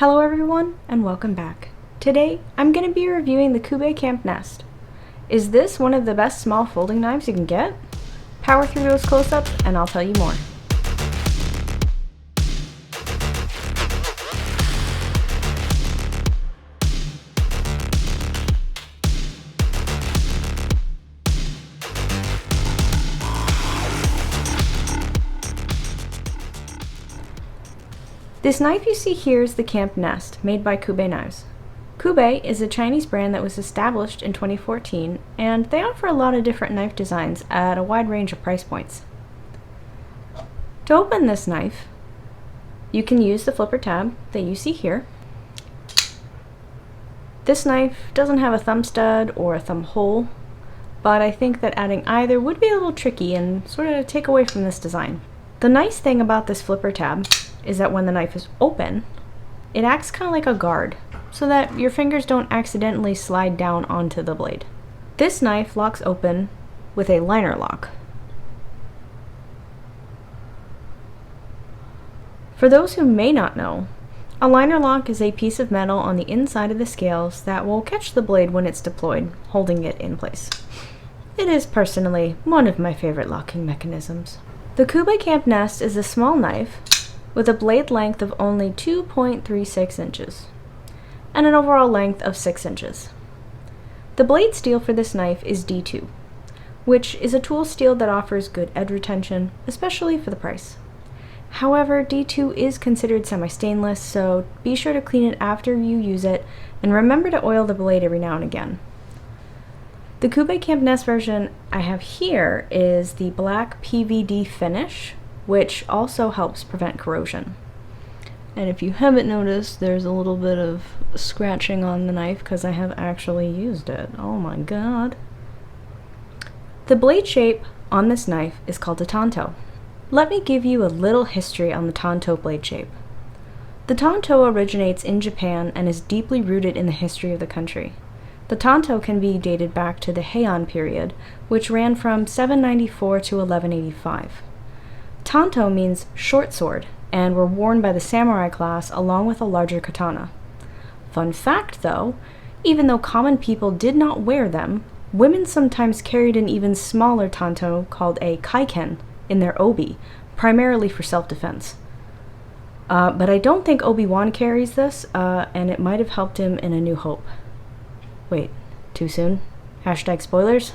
Hello everyone, and welcome back. Today, I'm going to be reviewing the Kubey Campe Nest. Is this one of the best small folding knives you can get? Power through those close-ups, and I'll tell you more. This knife you see here is the Campe Nest, made by Kubey Knives. Kubey is a Chinese brand that was established in 2014, and they offer a lot of different knife designs at a wide range of price points. To open this knife, you can use the flipper tab that you see here. This knife doesn't have a thumb stud or a thumb hole, but I think that adding either would be a little tricky and sort of take away from this design. The nice thing about this flipper tab is that when the knife is open, it acts kind of like a guard, so that your fingers don't accidentally slide down onto the blade. This knife locks open with a liner lock. For those who may not know, a liner lock is a piece of metal on the inside of the scales that will catch the blade when it's deployed, holding it in place. It is personally one of my favorite locking mechanisms. The Kubey Campe Nest is a small knife with a blade length of only 2.36 inches and an overall length of 6 inches. The blade steel for this knife is D2, which is a tool steel that offers good edge retention, especially for the price. However, D2 is considered semi-stainless, so be sure to clean it after you use it and remember to oil the blade every now and again. The Kubey Campe Nest version I have here is the black PVD finish, which also helps prevent corrosion. And if you haven't noticed, there's a little bit of scratching on the knife because I have actually used it. Oh my god. The blade shape on this knife is called a Tantō. Let me give you a little history on the Tantō blade shape. The Tantō originates in Japan and is deeply rooted in the history of the country. The Tantō can be dated back to the Heian period, which ran from 794 to 1185. Tantō means short sword, and were worn by the samurai class along with a larger katana. Fun fact though, even though common people did not wear them, women sometimes carried an even smaller Tantō called a kaiken in their obi, primarily for self-defense. But I don't think Obi-Wan carries this, and it might have helped him in A New Hope. Wait, too soon? Hashtag spoilers?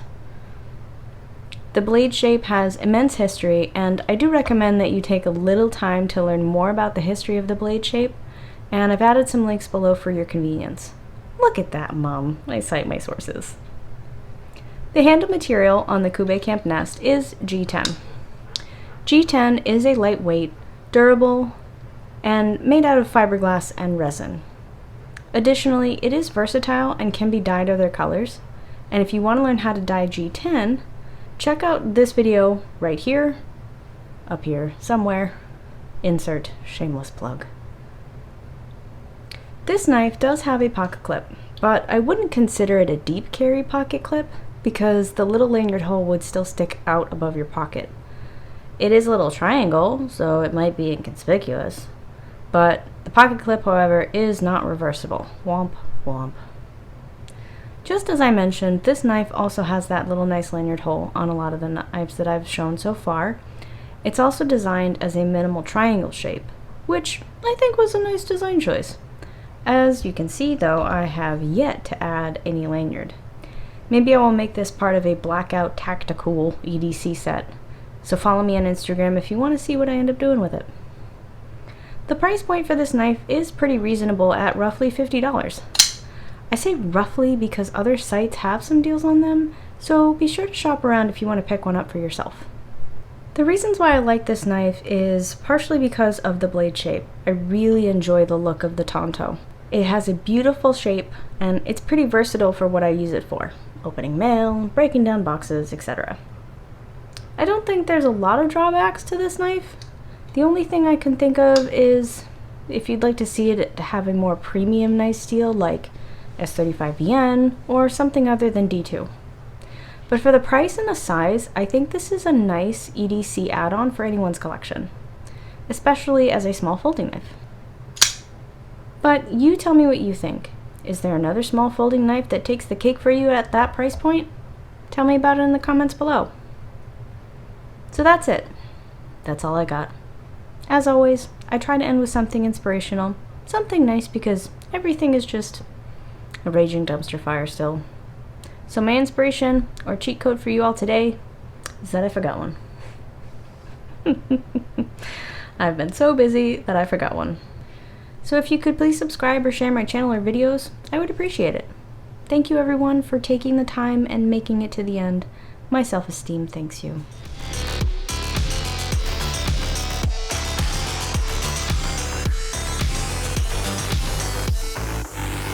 The blade shape has immense history, and I do recommend that you take a little time to learn more about the history of the blade shape, and I've added some links below for your convenience. Look at that, Mom. I cite my sources. The handle material on the Kubey Campe Nest is G10. G10 is a lightweight, durable, and made out of fiberglass and resin. Additionally, it is versatile and can be dyed other colors, and if you want to learn how to dye G10, check out this video right here, up here, somewhere. Insert shameless plug. This knife does have a pocket clip, but I wouldn't consider it a deep carry pocket clip because the little lanyard hole would still stick out above your pocket. It is a little triangle, so it might be inconspicuous, but the pocket clip, however, is not reversible. Womp womp. Just as I mentioned, this knife also has that little nice lanyard hole on a lot of the knives that I've shown so far. It's also designed as a minimal triangle shape, which I think was a nice design choice. As you can see though, I have yet to add any lanyard. Maybe I will make this part of a blackout tactical EDC set, so follow me on Instagram if you want to see what I end up doing with it. The price point for this knife is pretty reasonable at roughly $50. I say roughly because other sites have some deals on them, so be sure to shop around if you want to pick one up for yourself. The reasons why I like this knife is partially because of the blade shape. I really enjoy the look of the Tantō. It has a beautiful shape, and it's pretty versatile for what I use it for. Opening mail, breaking down boxes, etc. I don't think there's a lot of drawbacks to this knife. The only thing I can think of is if you'd like to see it have a more premium nice steel like S35VN or something other than D2. But for the price and the size, I think this is a nice EDC add-on for anyone's collection, especially as a small folding knife. But you tell me what you think. Is there another small folding knife that takes the cake for you at that price point? Tell me about it in the comments below. So that's it. That's all I got. As always, I try to end with something inspirational, something nice, because everything is just a raging dumpster fire still. So my inspiration or cheat code for you all today is that I forgot one. I've been so busy that I forgot one. So if you could please subscribe or share my channel or videos, I would appreciate it. Thank you everyone for taking the time and making it to the end. My self-esteem thanks you.